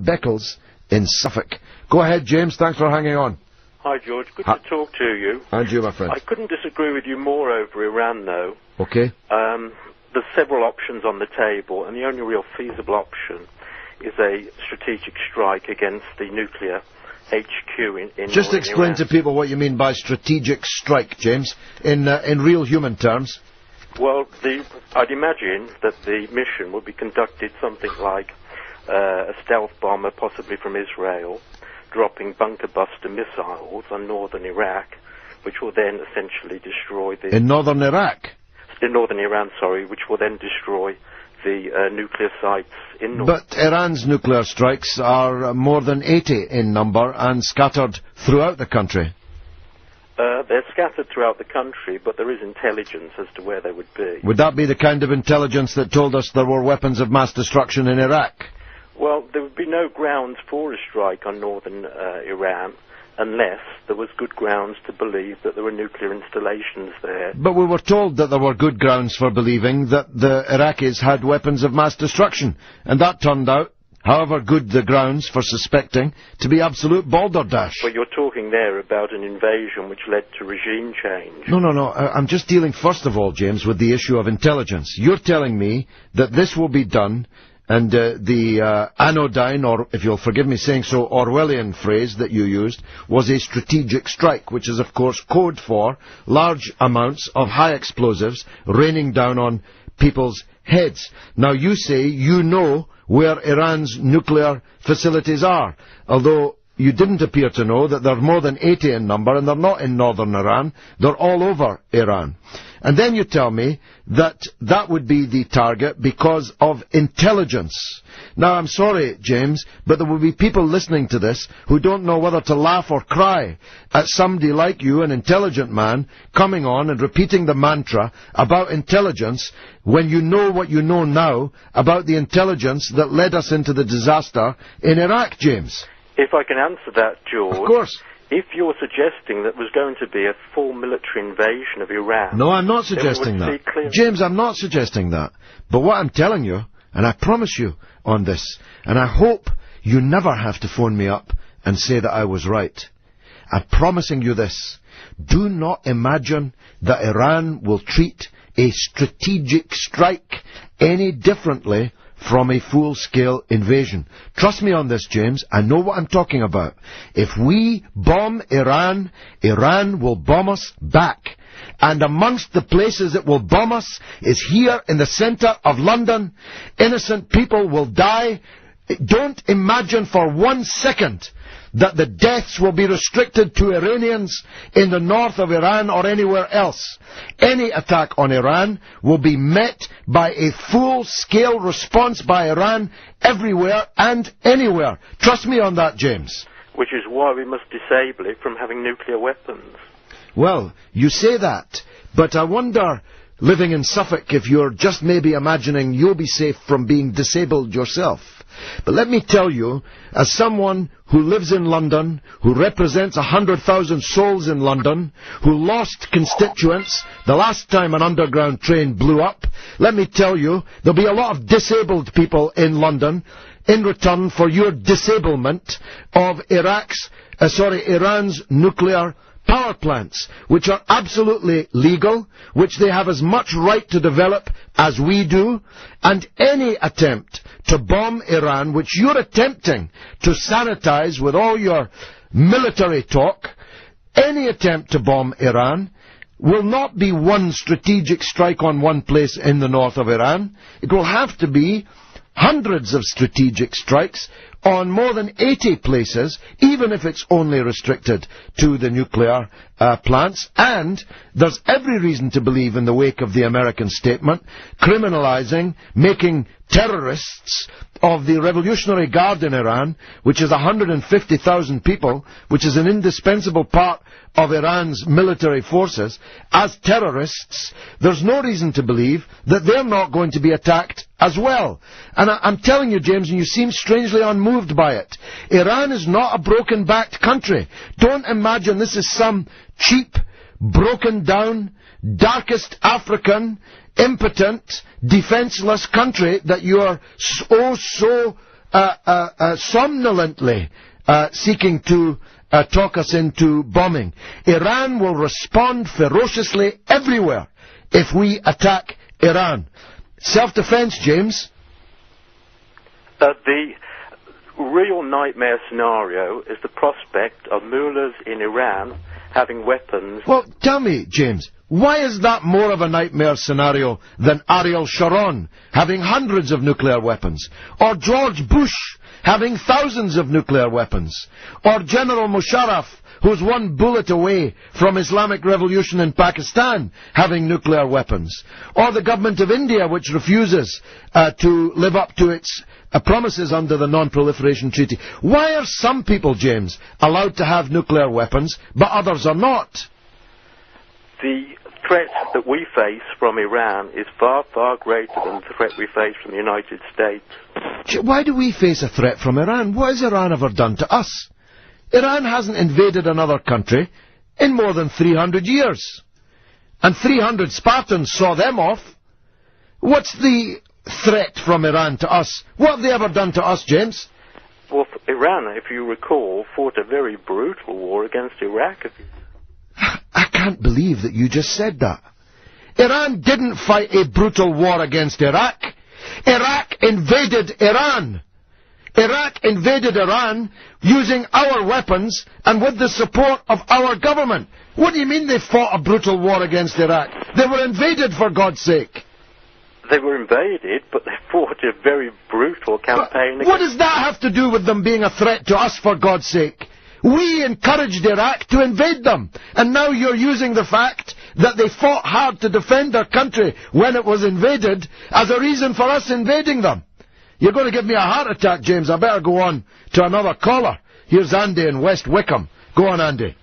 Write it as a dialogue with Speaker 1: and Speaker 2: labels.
Speaker 1: Beccles in Suffolk. Go ahead, James. Thanks for hanging on.
Speaker 2: Hi, George. Good to talk to you.
Speaker 1: And you, my friend.
Speaker 2: I couldn't disagree with you more over Iran, though.
Speaker 1: Okay.
Speaker 2: There's several options on the table, and the only real feasible option is a strategic strike against the nuclear HQ in
Speaker 1: Just explain
Speaker 2: Iran.
Speaker 1: to people what you mean by strategic strike, James, in real human terms.
Speaker 2: Well, I'd imagine that the mission would be conducted something like a stealth bomber, possibly from Israel, dropping bunker buster missiles on northern Iraq, which will then essentially destroy the...
Speaker 1: In northern Iraq?
Speaker 2: In northern Iran, sorry, which will then destroy the nuclear sites in north.
Speaker 1: But Iran's nuclear strikes are more than 80 in number and scattered throughout the country.
Speaker 2: They're scattered throughout the country, but there is intelligence as to where they would be.
Speaker 1: Would that be the kind of intelligence that told us there were weapons of mass destruction in Iraq?
Speaker 2: Well, there would be no grounds for a strike on northern Iran unless there was good grounds to believe that there were nuclear installations there.
Speaker 1: But we were told that there were good grounds for believing that the Iraqis had weapons of mass destruction, and that turned out, however good the grounds for suspecting, to be absolute balderdash.
Speaker 2: But you're talking there about an invasion which led to regime change.
Speaker 1: No. I'm just dealing, first of all, James, with the issue of intelligence. You're telling me that this will be done, and the anodyne, or if you'll forgive me saying so, Orwellian phrase that you used, was a strategic strike, which is, of course, code for large amounts of high explosives raining down on people's heads. Now, you say you know where Iran's nuclear facilities are, although you didn't appear to know that they're more than 80 in number, and they're not in northern Iran, they're all over Iran. And then you tell me that that would be the target because of intelligence. Now, I'm sorry, James, but there will be people listening to this who don't know whether to laugh or cry at somebody like you, an intelligent man, coming on and repeating the mantra about intelligence when you know what you know now about the intelligence that led us into the disaster in Iraq, James.
Speaker 2: If I can answer that, George.
Speaker 1: Of course.
Speaker 2: If you're suggesting that was going to be a full military invasion of Iran...
Speaker 1: No, I'm not suggesting that. James, I'm not suggesting that. But what I'm telling you, and I promise you on this, and I hope you never have to phone me up and say that I was right. I'm promising you this. Do not imagine that Iran will treat a strategic strike any differently from a full-scale invasion. Trust me on this, James. I know what I'm talking about. If we bomb Iran, Iran will bomb us back. And amongst the places it will bomb us is here in the centre of London. Innocent people will die. Don't imagine for 1 second that the deaths will be restricted to Iranians in the north of Iran or anywhere else. Any attack on Iran will be met by a full-scale response by Iran everywhere and anywhere. Trust me on that, James.
Speaker 2: Which is why we must disable it from having nuclear weapons.
Speaker 1: Well, you say that, but I wonder, living in Suffolk, if you're just maybe imagining you'll be safe from being disabled yourself. But let me tell you, as someone who lives in London, who represents 100,000 souls in London, who lost constituents the last time an underground train blew up, let me tell you, there'll be a lot of disabled people in London in return for your disablement of Iran's nuclear power plants, which are absolutely legal, which they have as much right to develop as we do, and any attempt to bomb Iran, which you're attempting to sanitize with all your military talk, any attempt to bomb Iran will not be one strategic strike on one place in the north of Iran. It will have to be hundreds of strategic strikes on more than 80 places, even if it's only restricted to the nuclear plants. And there's every reason to believe, in the wake of the American statement, criminalizing, making terrorists of the Revolutionary Guard in Iran, which is 150,000 people, which is an indispensable part of Iran's military forces, as terrorists. There's no reason to believe that they're not going to be attacked as well. And I'm telling you, James, and you seem strangely unmoved by it, Iran is not a broken-backed country. Don't imagine this is some cheap, broken-down, darkest African, impotent, defenseless country that you are so somnolently seeking to talk us into bombing. Iran will respond ferociously everywhere if we attack Iran. Self-defense, James?
Speaker 2: The real nightmare scenario is the prospect of mullahs in Iran having weapons.
Speaker 1: Well, tell me, James, why is that more of a nightmare scenario than Ariel Sharon having hundreds of nuclear weapons? Or George Bush having thousands of nuclear weapons? Or General Musharraf, who's one bullet away from Islamic revolution in Pakistan, having nuclear weapons? Or the government of India, which refuses to live up to its promises under the Non-Proliferation Treaty? Why are some people, James, allowed to have nuclear weapons, but others are not?
Speaker 2: The threat that we face from Iran is far, far greater than the threat we face from the United States.
Speaker 1: Why do we face a threat from Iran? What has Iran ever done to us? Iran hasn't invaded another country in more than 300 years. And 300 Spartans saw them off. What's the threat from Iran to us? What have they ever done to us, James?
Speaker 2: Well, Iran, if you recall, fought a very brutal war against Iraq.
Speaker 1: I can't believe that you just said that. Iran didn't fight a brutal war against Iraq. Iraq invaded Iran. Iraq invaded Iran using our weapons and with the support of our government. What do you mean they fought a brutal war against Iraq? They were invaded, for God's sake.
Speaker 2: They were invaded, but they fought a very brutal campaign.
Speaker 1: What does that have to do with them being a threat to us, for God's sake? We encouraged Iraq to invade them, and now you're using the fact that they fought hard to defend their country when it was invaded as a reason for us invading them. You're going to give me a heart attack, James. I better go on to another caller. Here's Andy in West Wickham. Go on, Andy.